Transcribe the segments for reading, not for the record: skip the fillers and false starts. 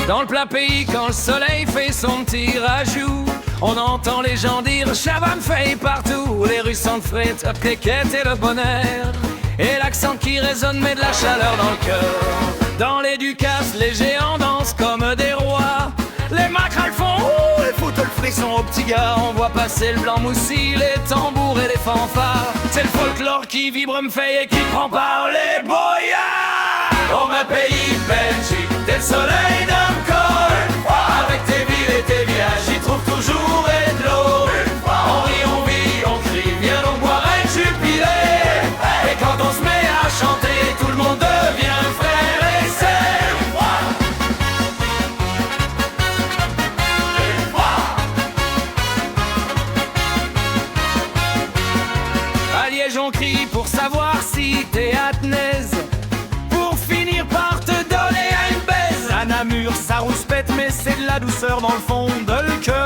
Dans le plat pays, quand le soleil fait son petit rajout, on entend les gens dire Chavannes fait partout. Les rues sont frais, top quéquette et le bonheur, et l'accent qui résonne met de la chaleur dans le cœur. Dans les Ducasses, les géants dansent comme des rois. Les macrales font ouh, et foutent le frisson aux petits gars. On voit passer le blanc moussi, les tambours et les fanfares. C'est le folklore qui vibre, me fait et qui prend par les boyards. Oh ma pays Belgique, t'es le soleil d'un corps. Avec tes villes et tes villages, j'y trouve toujours et de l'eau. On rit, on vit, on crie, viens donc boire et jubiler. Et quand on se met à chanter, tout le monde devient frère et sœur. À Liège on crie pour savoir si t'es Athénaise, pour finir par te donner à une baise. À Namur ça rouspète mais c'est de la douceur dans le fond de le cœur.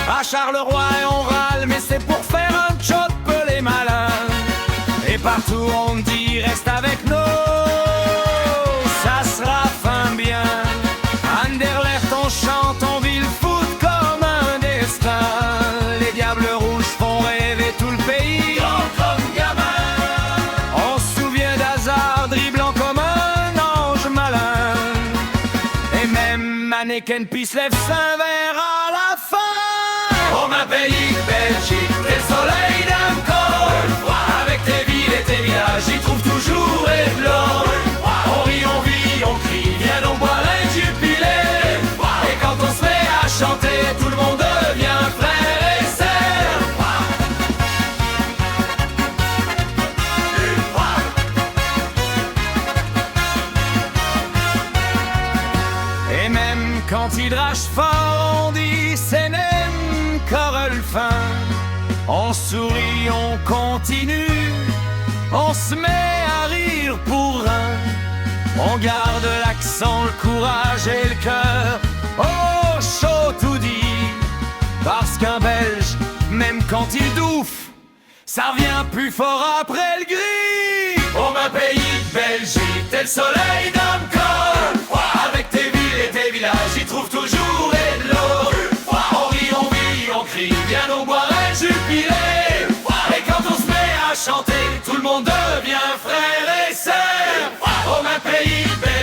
À Charleroi on râle mais c'est pour faire un chop les malins. Et partout on dit reste avec nous, ça sera fin bien. Anderlecht on chante, on vit le foot comme un destin. Les diables rouges font rêver tout le pays, comme gamin. On se souvient d'Hazard dribblant comme un ange malin. Et même Mannequin Peace lève un verre à la fin. Oh ma pays Belgique, t'es le soleil d'un corps. Avec tes villes et tes villages, j'y trouve toujours et de l'or. On rit, on vit, on crie, viens donc boire et jubiler. Et quand on se met à chanter, tout le monde devient frère et sœur. Et même quand il drache fort, on dit c'est même Corel fin. On sourit, on continue, on se met à rire pour un. On garde l'accent, le courage et le cœur au chaud tout dit. Parce qu'un Belge, même quand il douffe, ça revient plus fort après le gris. Oh ma pays Belgique, t'es le soleil d'un corps. Avec tes villes et tes villages, j'y trouve toujours et de l'eau. On rit, on vit, on crie, viens donc boire et jubiler. Et quand on se met à chanter, tout le monde devient frère et sœur. Oh ma pays Belgique.